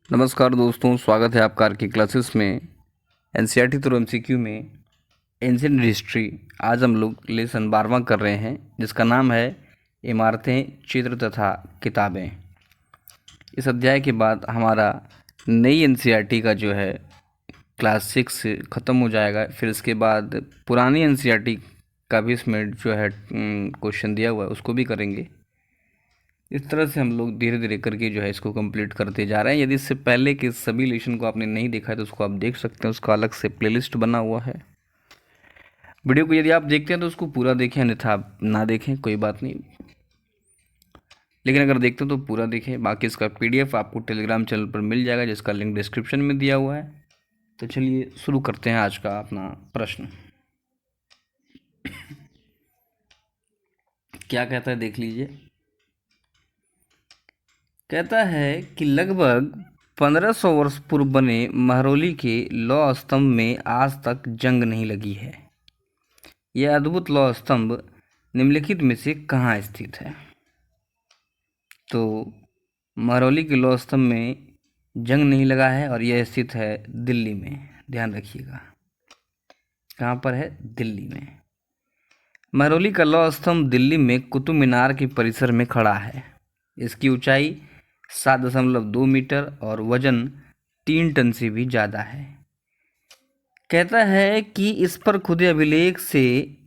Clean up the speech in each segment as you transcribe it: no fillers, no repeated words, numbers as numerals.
नमस्कार दोस्तों, स्वागत है आपका आर के क्लासेस में। एनसीईआरटी थ्रू एमसीक्यू में एंशिएंट हिस्ट्री। आज हम लोग लेसन 12वां कर रहे हैं, जिसका नाम है इमारतें, चित्र तथा किताबें। इस अध्याय के बाद हमारा नई एनसीईआरटी का जो है क्लास 6 ख़त्म हो जाएगा। फिर इसके बाद पुरानी एनसीईआरटी का भी इसमें जो है क्वेश्चन दिया हुआ है, उसको भी करेंगे। इस तरह से हम लोग धीरे धीरे करके जो है इसको कंप्लीट करते जा रहे हैं। यदि इससे पहले के सभी लेसन को आपने नहीं देखा है तो उसको आप देख सकते हैं, उसका अलग से प्लेलिस्ट बना हुआ है। वीडियो को यदि आप देखते हैं तो उसको पूरा देखें, अन्यथा आप ना देखें, कोई बात नहीं। लेकिन अगर देखते हो तो पूरा देखें। बाकी इसका पीडीएफ आपको टेलीग्राम चैनल पर मिल जाएगा, जिसका लिंक डिस्क्रिप्शन में दिया हुआ है। तो चलिए शुरू करते हैं आज का अपना प्रश्न। क्या कहता है देख लीजिए। कहता है कि लगभग 1500 वर्ष पूर्व बने महरौली के लौह स्तंभ में आज तक जंग नहीं लगी है। यह अद्भुत लौह स्तंभ निम्नलिखित में से कहाँ स्थित है? तो महरौली के लौह स्तंभ में जंग नहीं लगा है और यह स्थित है दिल्ली में। ध्यान रखिएगा, कहाँ पर है? दिल्ली में। महरौली का लौह स्तंभ दिल्ली में कुतुब मीनार के परिसर में खड़ा है। इसकी ऊंचाई 7.2 मीटर और वजन 3 टन से भी ज़्यादा है। कहता है कि इस पर खुदे अभिलेख से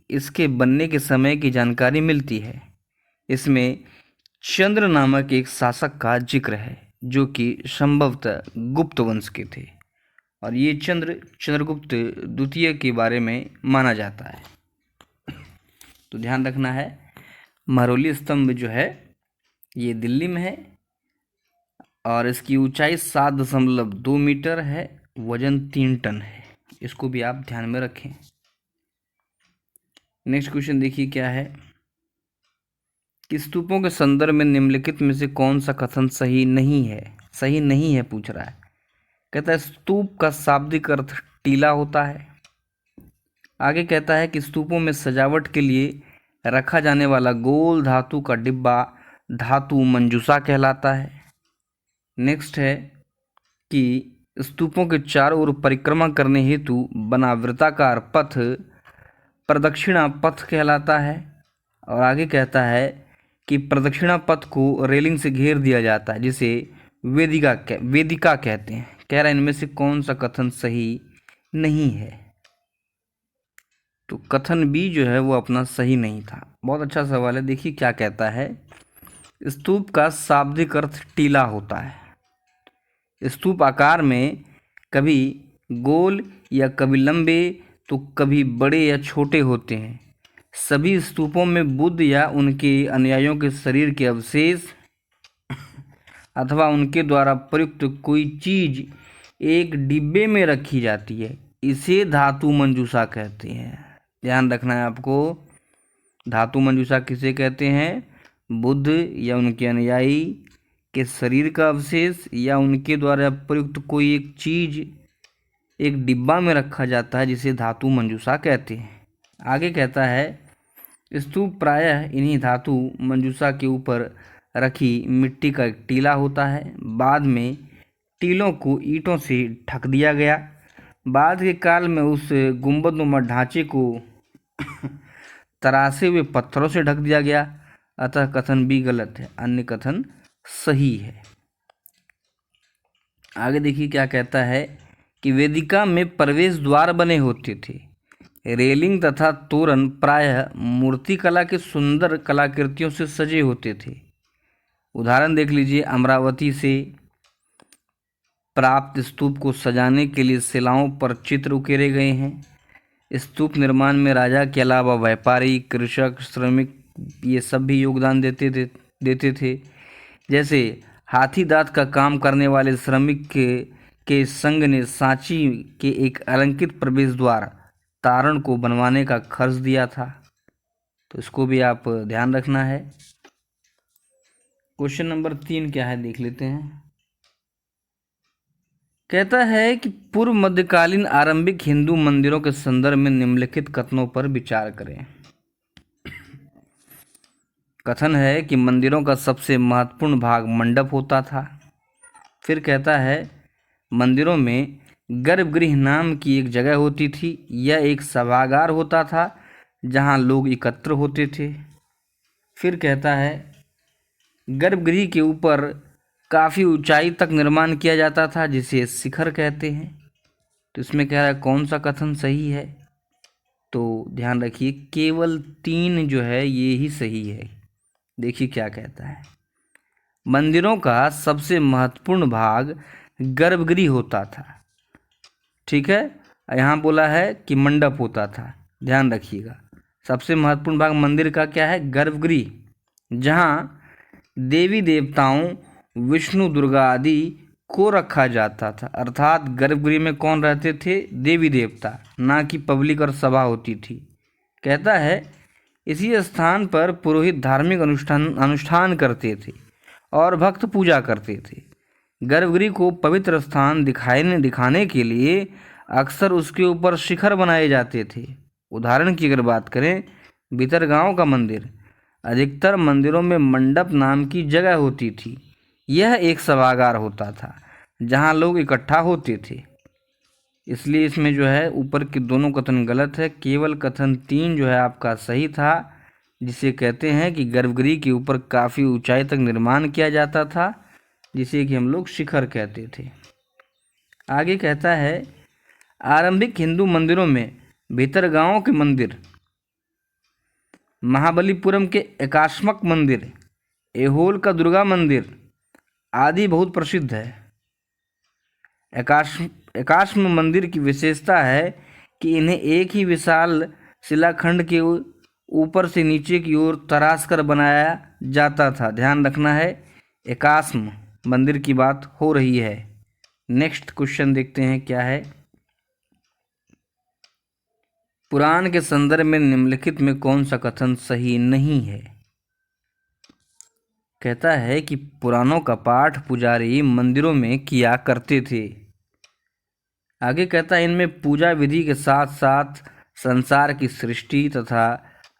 इसके बनने के समय की जानकारी मिलती है। इसमें चंद्र नामक एक शासक का जिक्र है, जो कि संभवतः गुप्त वंश के थे, और ये चंद्रगुप्त द्वितीय के बारे में माना जाता है। तो ध्यान रखना है, महरौली स्तंभ जो है ये दिल्ली में है और इसकी ऊंचाई 7.2 मीटर है, वजन 3 टन है। इसको भी आप ध्यान में रखें। नेक्स्ट क्वेश्चन देखिए क्या है कि स्तूपों के संदर्भ में निम्नलिखित में से कौन सा कथन सही नहीं है? सही नहीं है पूछ रहा है। कहता है स्तूप का शाब्दिक अर्थ टीला होता है। आगे कहता है कि स्तूपों में सजावट के लिए रखा जाने वाला गोल धातु का डिब्बा धातु मंजूषा कहलाता है। नेक्स्ट है कि स्तूपों के चारों ओर परिक्रमा करने हेतु बना वृत्ताकार पथ प्रदक्षिणा पथ कहलाता है। और आगे कहता है कि प्रदक्षिणा पथ को रेलिंग से घेर दिया जाता है, जिसे वेदिका कहते हैं। कह रहा है इनमें से कौन सा कथन सही नहीं है? तो कथन बी जो है वो अपना सही नहीं था। बहुत अच्छा सवाल है। देखिए क्या कहता है, स्तूप का शाब्दिक अर्थ टीला होता है। स्तूप आकार में कभी गोल या कभी लंबे तो कभी बड़े या छोटे होते हैं। सभी स्तूपों में बुद्ध या उनके अनुयायियों के शरीर के अवशेष अथवा उनके द्वारा प्रयुक्त कोई चीज एक डिब्बे में रखी जाती है। इसे धातु मंजूषा कहते हैं। ध्यान रखना है आपको, धातु मंजूषा किसे कहते हैं? बुद्ध या उनके अनुयायी के शरीर का अवशेष या उनके द्वारा प्रयुक्त कोई एक चीज एक डिब्बा में रखा जाता है, जिसे धातु मंजूषा कहते हैं। आगे कहता है स्तूप प्रायः इन्हीं धातु मंजूषा के ऊपर रखी मिट्टी का एक टीला होता है। बाद में टीलों को ईंटों से ढक दिया गया। बाद के काल में उस गुंबदनुमा ढांचे को तरासे हुए पत्थरों से ढक दिया गया। अतः कथन भी गलत है, अन्य कथन सही है। आगे देखिए क्या कहता है कि वेदिका में प्रवेश द्वार बने होते थे। रेलिंग तथा तोरण प्रायः मूर्तिकला के सुंदर कलाकृतियों से सजे होते थे। उदाहरण देख लीजिए, अमरावती से प्राप्त स्तूप को सजाने के लिए शिलाओं पर चित्र उकेरे गए हैं। स्तूप निर्माण में राजा के अलावा व्यापारी, कृषक, श्रमिक ये सब भी योगदान देते थे। जैसे हाथी दांत का काम करने वाले श्रमिक के संघ ने सांची के एक अलंकृत प्रवेश द्वार तारण को बनवाने का खर्च दिया था। तो इसको भी आप ध्यान रखना है। क्वेश्चन नंबर 3 क्या है देख लेते हैं। कहता है कि पूर्व मध्यकालीन आरंभिक हिंदू मंदिरों के संदर्भ में निम्नलिखित कथनों पर विचार करें। कथन है कि मंदिरों का सबसे महत्वपूर्ण भाग मंडप होता था। फिर कहता है मंदिरों में गर्भगृह नाम की एक जगह होती थी। यह एक सभागार होता था जहाँ लोग एकत्र होते थे। फिर कहता है गर्भगृह के ऊपर काफ़ी ऊंचाई तक निर्माण किया जाता था जिसे शिखर कहते हैं। तो इसमें कह रहा है कौन सा कथन सही है। तो ध्यान रखिए केवल 3 जो है ये ही सही है। देखिए क्या कहता है, मंदिरों का सबसे महत्वपूर्ण भाग गर्भगृह होता था। ठीक है, यहाँ बोला है कि मंडप होता था। ध्यान रखिएगा सबसे महत्वपूर्ण भाग मंदिर का क्या है, गर्भगृह, जहाँ देवी देवताओं विष्णु दुर्गा आदि को रखा जाता था। अर्थात गर्भगृह में कौन रहते थे, देवी देवता, ना कि पब्लिक और सभा होती थी। कहता है इसी स्थान पर पुरोहित धार्मिक अनुष्ठान करते थे और भक्त पूजा करते थे। गर्भगृह को पवित्र स्थान दिखाने के लिए अक्सर उसके ऊपर शिखर बनाए जाते थे। उदाहरण की अगर बात करें, भीतरगांव का मंदिर, अधिकतर मंदिरों में मंडप नाम की जगह होती थी। यह एक सभागार होता था जहां लोग इकट्ठा होते थे। इसलिए इसमें जो है ऊपर के दोनों कथन गलत है। केवल कथन 3 जो है आपका सही था, जिसे कहते हैं कि गर्भगृह के ऊपर काफ़ी ऊंचाई तक निर्माण किया जाता था, जिसे कि हम लोग शिखर कहते थे। आगे कहता है आरंभिक हिंदू मंदिरों में भीतरगांव के मंदिर, महाबलीपुरम के एकाश्मक मंदिर, ऐहोल का दुर्गा मंदिर आदि बहुत प्रसिद्ध है। एकाश्म मंदिर की विशेषता है कि इन्हें एक ही विशाल शिलाखंड के ऊपर से नीचे की ओर तराश कर बनाया जाता था। ध्यान रखना है एकाश्म मंदिर की बात हो रही है। नेक्स्ट क्वेश्चन देखते हैं क्या है। पुराण के संदर्भ में निम्नलिखित में कौन सा कथन सही नहीं है। कहता है कि पुराणों का पाठ पुजारी मंदिरों में किया करते थे। आगे कहता है इनमें पूजा विधि के साथ साथ संसार की सृष्टि तथा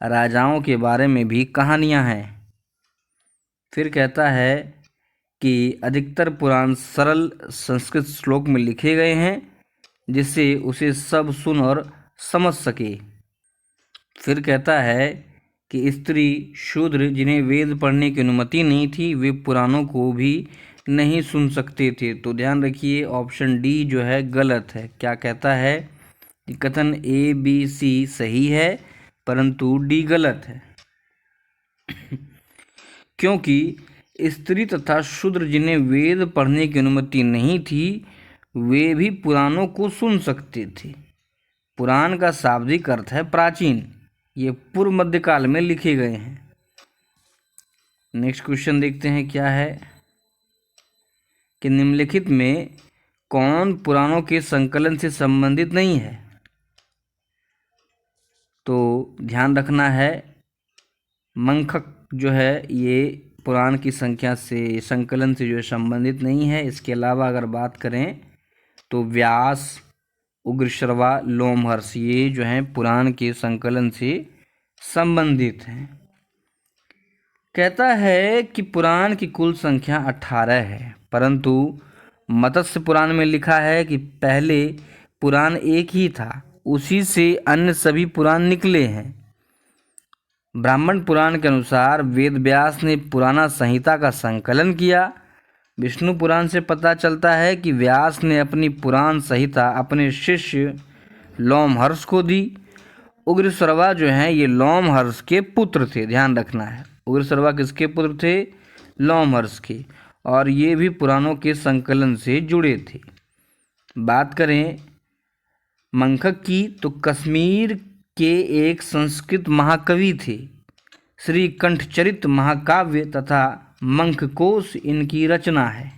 राजाओं के बारे में भी कहानियां हैं। फिर कहता है कि अधिकतर पुराण सरल संस्कृत श्लोक में लिखे गए हैं जिससे उसे सब सुन और समझ सके। फिर कहता है कि स्त्री शूद्र जिन्हें वेद पढ़ने की अनुमति नहीं थी वे पुराणों को भी नहीं सुन सकते थे। तो ध्यान रखिए ऑप्शन डी जो है गलत है। क्या कहता है कि कथन ए बी सी सही है परंतु डी गलत है क्योंकि स्त्री तथा शूद्र जिन्हें वेद पढ़ने की अनुमति नहीं थी वे भी पुराणों को सुन सकते थे। पुराण का शाब्दिक अर्थ है प्राचीन, ये पूर्व मध्यकाल में लिखे गए हैं। नेक्स्ट क्वेश्चन देखते हैं क्या है कि निम्नलिखित में कौन पुराणों के संकलन से संबंधित नहीं है। तो ध्यान रखना है मंखक जो है ये पुराण की संख्या से संकलन से जो है संबंधित नहीं है। इसके अलावा अगर बात करें तो व्यास, उग्रश्रवा, लोमहर्ष ये जो हैं पुराण के संकलन से संबंधित हैं। कहता है कि पुराण की कुल संख्या 18 है परंतु मत्स्य पुराण में लिखा है कि पहले पुराण एक ही था, उसी से अन्य सभी पुराण निकले हैं। ब्राह्मण पुराण के अनुसार वेद व्यास ने पुराना संहिता का संकलन किया। विष्णु पुराण से पता चलता है कि व्यास ने अपनी पुराण संहिता अपने शिष्य लोमहर्ष को दी। उग्रश्रवा जो हैं ये लोमहर्ष के पुत्र थे। ध्यान रखना है उग्रश्रवा किसके पुत्र थे, लोमहर्ष के, और ये भी पुराणों के संकलन से जुड़े थे। बात करें मंखक की तो कश्मीर के एक संस्कृत महाकवि थे। श्री कंठचरित महाकाव्य तथा मंखकोश इनकी रचना है।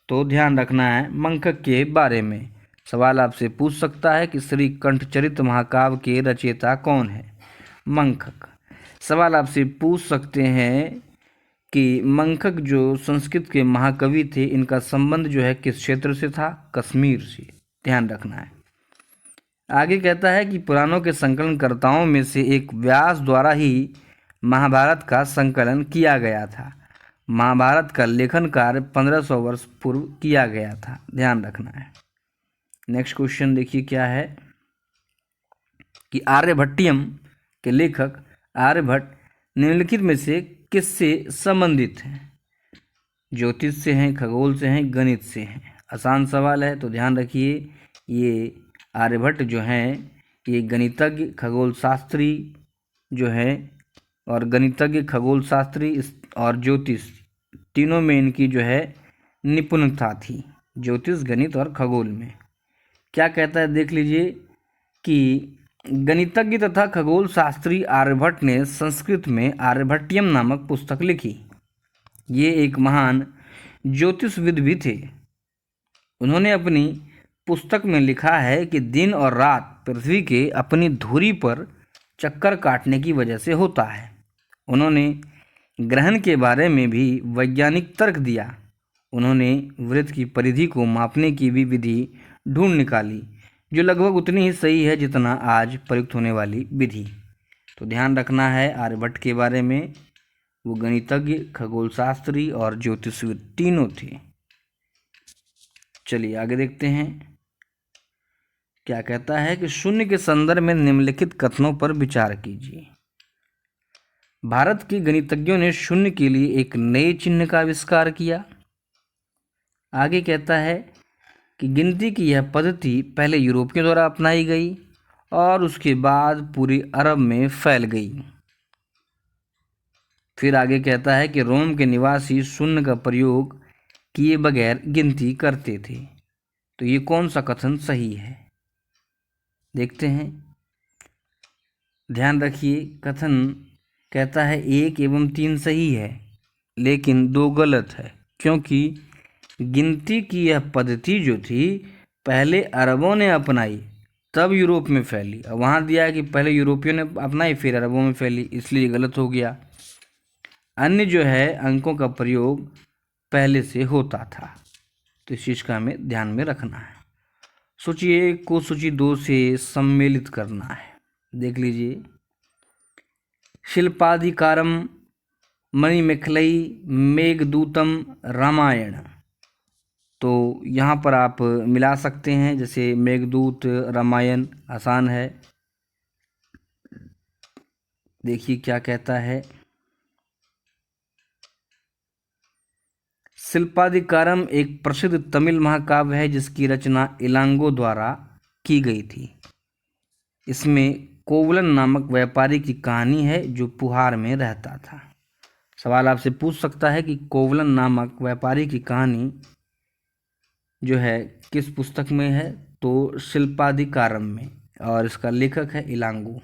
तो ध्यान रखना है मंखक के बारे में सवाल आपसे पूछ सकता है कि श्री कंठचरित महाकाव्य के रचयिता कौन है, मंखक। सवाल आपसे पूछ सकते हैं कि मंखक जो संस्कृत के महाकवि थे इनका संबंध जो है किस क्षेत्र से था, कश्मीर से। ध्यान रखना है। आगे कहता है कि पुराणों के संकलनकर्ताओं में से एक व्यास द्वारा ही महाभारत का संकलन किया गया था। महाभारत का लेखन कार्य 1500 वर्ष पूर्व किया गया था, ध्यान रखना है। नेक्स्ट क्वेश्चन देखिए क्या है कि आर्यभट्टियम के लेखक आर्यभट्ट निम्नलिखित में से किससे संबंधित हैं? ज्योतिष से हैं, खगोल से हैं, गणित से हैं। आसान सवाल है तो ध्यान रखिए। ये आर्यभट्ट जो हैं ये गणितज्ञ, खगोल शास्त्री जो है, और गणितज्ञ, खगोल शास्त्री और ज्योतिष तीनों में इनकी जो है निपुणता थी, ज्योतिष, गणित और खगोल में। क्या कहता है देख लीजिए कि गणितज्ञ तथा खगोल शास्त्री आर्यभट्ट ने संस्कृत में आर्यभट्टियम नामक पुस्तक लिखी। ये एक महान ज्योतिषविद भी थे। उन्होंने अपनी पुस्तक में लिखा है कि दिन और रात पृथ्वी के अपनी धुरी पर चक्कर काटने की वजह से होता है। उन्होंने ग्रहण के बारे में भी वैज्ञानिक तर्क दिया। उन्होंने वृत्त की परिधि को मापने की भी विधि ढूंढ निकाली, जो लगभग उतनी ही सही है जितना आज प्रयुक्त होने वाली विधि। तो ध्यान रखना है आर्यभट्ट के बारे में, वो गणितज्ञ, खगोल शास्त्री और ज्योतिषविद तीनों थे। चलिए आगे देखते हैं क्या कहता है कि शून्य के संदर्भ में निम्नलिखित कथनों पर विचार कीजिए। भारत के गणितज्ञों ने शून्य के लिए एक नए चिन्ह का आविष्कार किया। आगे कहता है कि गिनती की यह पद्धति पहले यूरोपियों द्वारा अपनाई गई और उसके बाद पूरी अरब में फैल गई। फिर आगे कहता है कि रोम के निवासी शून्य का प्रयोग किए बगैर गिनती करते थे। तो ये कौन सा कथन सही है देखते हैं। ध्यान रखिए, कथन कहता है 1 एवं 3 सही है लेकिन 2 गलत है, क्योंकि गिनती की यह पद्धति जो थी पहले अरबों ने अपनाई तब यूरोप में फैली। अब वहाँ दिया है कि पहले यूरोपियों ने अपनाई फिर अरबों में फैली, इसलिए गलत हो गया। अन्य जो है अंकों का प्रयोग पहले से होता था, तो इस चीज़ का हमें ध्यान में रखना है। सूची 1 को सूची 2 से सम्मिलित करना है। देख लीजिए, शिल्पाधिकारम, मणिमेखलई, मेघदूतम, रामायण। तो यहाँ पर आप मिला सकते हैं, जैसे मेघदूत, रामायण आसान है। देखिए क्या कहता है, शिल्पाधिकारम एक प्रसिद्ध तमिल महाकाव्य है जिसकी रचना इलांगो द्वारा की गई थी। इसमें कोवलन नामक व्यापारी की कहानी है जो पुहार में रहता था। सवाल आपसे पूछ सकता है कि कोवलन नामक व्यापारी की कहानी जो है किस पुस्तक में है, तो शिल्पाधिकारम में, और इसका लेखक है इलांगो।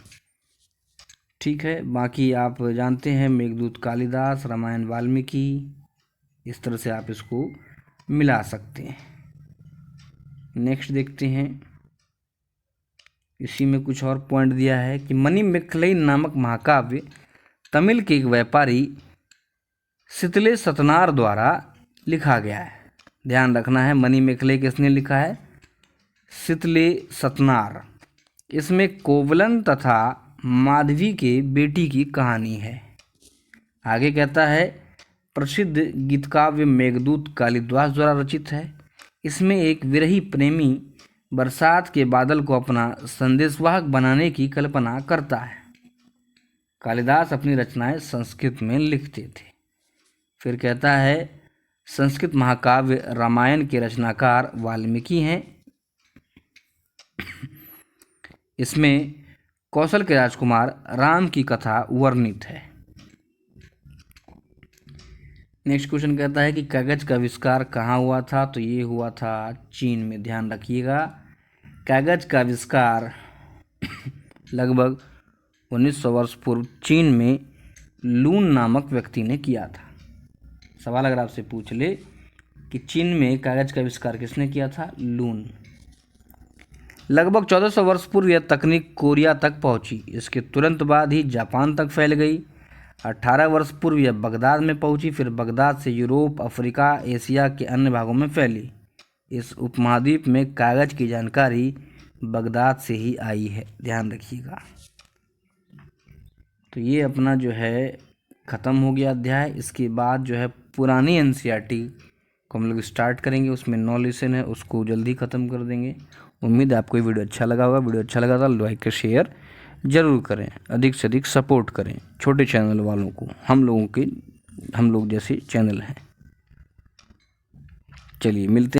ठीक है, बाकी आप जानते हैं मेघदूत कालिदास, रामायण वाल्मीकि, इस तरह से आप इसको मिला सकते हैं। नेक्स्ट देखते हैं, इसी में कुछ और पॉइंट दिया है कि मणिमेखलई नामक महाकाव्य तमिल के एक व्यापारी सितले सतनार द्वारा लिखा गया है। ध्यान रखना है, मणिमेखलई किसने लिखा है? सितले सतनार। इसमें कोवलन तथा माधवी के बेटी की कहानी है। आगे कहता है प्रसिद्ध गीतकाव्य मेघदूत कालिदास द्वारा रचित है। इसमें एक विरही प्रेमी बरसात के बादल को अपना संदेशवाहक बनाने की कल्पना करता है। कालिदास अपनी रचनाएं संस्कृत में लिखते थे। फिर कहता है संस्कृत महाकाव्य रामायण के रचनाकार वाल्मीकि हैं। इसमें कौशल के राजकुमार राम की कथा वर्णित है। नेक्स्ट क्वेश्चन कहता है कि कागज का आविष्कार कहाँ हुआ था, तो ये हुआ था चीन में। ध्यान रखिएगा, कागज का आविष्कार लगभग 1900 वर्ष पूर्व चीन में लून नामक व्यक्ति ने किया था। सवाल अगर आपसे पूछ ले कि चीन में कागज का आविष्कार किसने किया था, लून। लगभग 1400 वर्ष पूर्व यह तकनीक कोरिया तक पहुंची। इसके तुरंत बाद ही जापान तक फैल गई। 18 वर्ष पूर्व यह बगदाद में पहुंची, फिर बगदाद से यूरोप, अफ्रीका, एशिया के अन्य भागों में फैली। इस उपमहाद्वीप में कागज की जानकारी बगदाद से ही आई है, ध्यान रखिएगा। तो ये अपना जो है ख़त्म हो गया अध्याय। इसके बाद जो है पुरानी एनसीईआरटी को हम लोग स्टार्ट करेंगे। उसमें 9 लेसन है, उसको जल्दी ख़त्म कर देंगे। उम्मीद है आपको ये वीडियो अच्छा लगा होगा। वीडियो अच्छा लगा तो लाइक और शेयर ज़रूर करें, अधिक से अधिक सपोर्ट करें छोटे चैनल वालों को। हम लोग जैसे चैनल हैं। चलिए मिलते हैं।